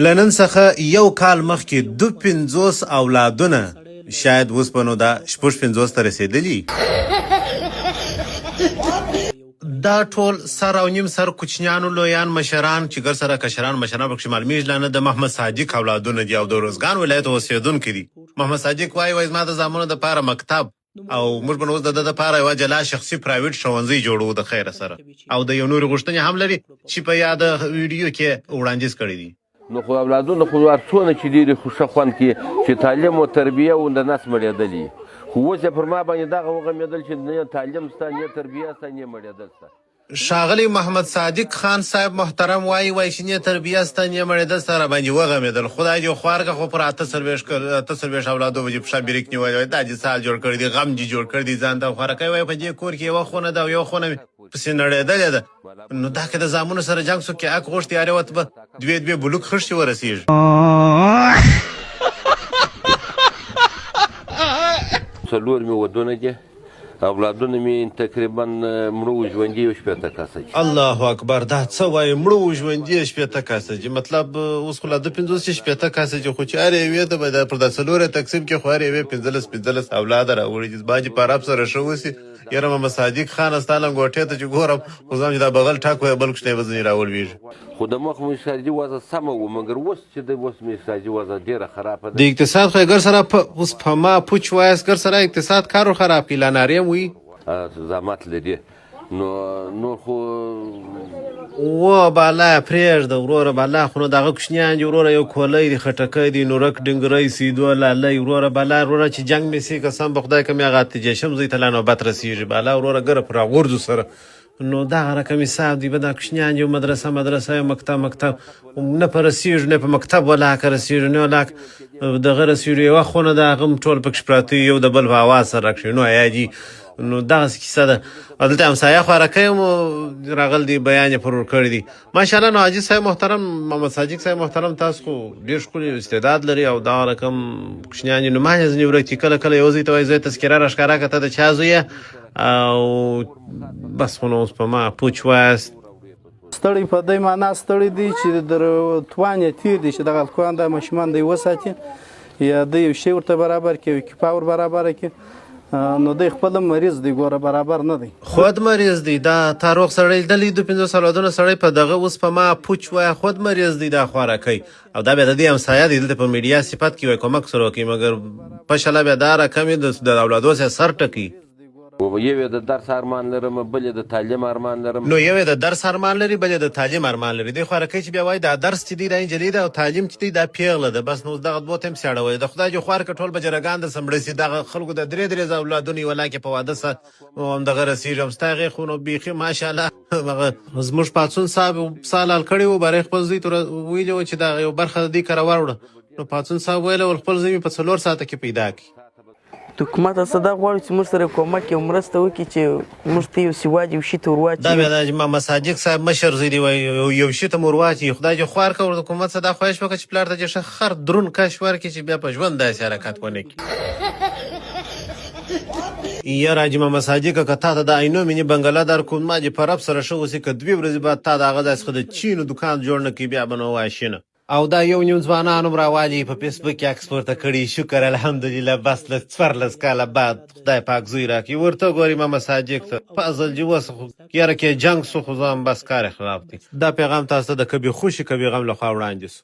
له نن څخه یو کال مخکې 52 اولادونه شاید اوس به نو دا 56 ته رسېدلي. دا ټول سر او نیم سر کوچنیانو لویان مشران چې ګر سره کشران مشران پکښې معلومیږي لا نه د محمد صادق اولادونه دي او د روزګان ولایت اوسېدونکي دي. محمد صادق وایي زما د زامنو دپاره مکتب او موږ به نو اوس د ده دپاره یوه جلا شخصي پرایویټ ښوونځی جوړوو د خیره سره او د یو نورې غوښتنې هم لري چې په یاده ویډیو کې وړاندیز کړی دي. نو خو اولادونه خو څونه چې ډېرې خو ښه خوند کړي چې تعلیم او تربیه و د نس مړېدلي، خو اوس یې پر ما باندې دغه وغمېدل چې نه تعلیم شته نه تربیه شته نه مړېدل شته. ښاغلی محمد صادق خان صاحب محترم وایي چې نه تربیه شته نه مړېدل سره راباندې وغمېدل. خدای دې خوارکه خو پر 48 اولادو به چې پښه بریک نیولی وایي دا دې سال جوړ کړی دی، غم دې جوړ کړی دی، ځان ته خوارکی وایي په دې کور کې یوه خونه ده او یوه خونه پسې نړېدلې ده. نو دا که د زامنو سره جنګ څوک کې حق غوښتي هر یوه ته به دوې بلوک خښتې ورسېږي. څلور مې ودونه دي، اولادونه مې تقریبا مړه و ژوندي یو 80 کسه دي. الله اکبر، دا څه وایي مړه و ژوندي 80 کسه دي؟ مطلب اوس خو لا د 50 کسه دي، خو چې هر یوې ته به پر دا څلوره تقسیم کې خو هر یوې 15 اولاده راوړي دي. باجې په عرب سره ښه اوسي. یاره محمد صادق خان ستا لنګوټې ته چې ګورم خو زم چې دا بغل ټاک وایي بل کوچنی به ځینې راولوېږي. خو د مخ مې اقتصادي وضع سمه وه، مګر اوس چې د اوس مې اقتصادي وضع ډېره خرابه ده. د اقتصاد خو یې ګر سره اوس په ما پوچ وایاست ګر سره اقتصاد کار خراب کړي لا نارې هم وي زحمت لري. نور خو و بالا پرېږده وروره بالا، خو نو دغه کوچنیان دي وروره، یو کولی دی، خټکی دی، نورک ډنګری، سیدو لالی وروره بالا وروره چې جنګ مې سي قسم به خدای که مې هغه اتجه شم زوی ته لا نوبت رسېږي بالا وروره ګره پر راغورځو سره. نو دغه رقم حساب دی به دا کوچنیان دي مدرسه یو مکتب نه په رسېږو نه په مکتب ولاکه رسېږو نه ولاکه دغه رسېږو یوه خونه د هغه هم ټول پکښې پراته یو د بل په اواز سره راکښې نو یادي. نو دغسې کیسه ده. دلته همسایه خوارکی مو راغل دي بیان یې پر ورکړی دي. ماشاءالله نو حاجي صاحب محترم محمد صادق صاحب محترم تاسو خو ډېر ښکلي استعداد لري او دغه رقم کوچنیان دي. نو ما ځینې ورک دي کله یو ځای ته وایي زوی تذکره راښکاره کړه ته د چا زوی او بس خو نو اوس په ما پوچ وایاست. ستړی په دې معنا ستړی دی چې در توان یې تیر دی چې دغه هلکان د ماشومان دی وساتي یا د یو شی ورته برابر کړي یو کیپا ور برابره کړي. نو دی خپل مریض دی ګوره برابر نه دی، خود مریض دی. دا تاروغ سړی لیدلی 52 اولادونه سړی په دغه اوس په ما پوچ وایه خود مریض دی دا خوارکی او دا بیا د دې همسایه دی دلته په میډیا صفت کې وایي کومک سره وکړي مګر پشله بیا دا رقم یې د اولادو سره سر ټکي. یو یې د درس ارمان لرم بل یې د تعلیم ارمان لرم. نو یو یې د درس ارمان لري بل یې د تعلیم ارمان لري. دی خوارکی چې بیا وایي دا درس چې دی دا نجلۍ ده او تعلیم چې دی دا پیغله ده. بس نو دغه دوه ته هم سیاړوي. د خدای جو خوارکه ټول به جرګان درسه مړه سي. دغه خلکو د درې اولادونه یې ولاکې په واده سه همدغه رسېږم ستا هغې خو نو بیخي ماشاءالله هغه زموږ پاڅون صاحب سال حل کړی و بری خپل زوی ته ویلي و چې دغه یو برخه د دې کره واوړه. نو پاڅون صاحب ویلی ول خپل زوی مې په 4 ساعته کې پیدا کړي. حکومت څه دا غواړي چې موږ سره کومک یو مرسته وکړي چې موږ ته یو سیواج یو شي ته ور واچوي. دا بیا د محمد صادق صاحب مشر زوی دی وایي یو شي ته مو ور واچوي. خدای دې خوار کړه د حکومت څه دا خواهش وکړه چې پلار ته دې ښه خر درون کش ورکړي چې بیا په ژوند داسې حرکت ونه کړي. یاره حاجي محمد صادقه که تا ته د عینو مینې بنګله در کوم ما دې په رب سره ښه اوسې که 2 ورځې بعد تا د هغه داسې څخه د چینو دوکان جوړ نه کړي بیا به نو واشینه. او دا یو نیم ځوانان هم راوالي په فیسبوک کې عکس پورته کړي. شکر الحمدلله بس له 14 کاله بعد خدای پاک زوی راکړي. ورته ګوري محمد صادق ته فضل جي اوس خو یاره کې جنګ سو خو ځان بس کار خراب دی. دا پیغام تاسو ته د کبي خوشي کبي غم لخوا وړاندې سو.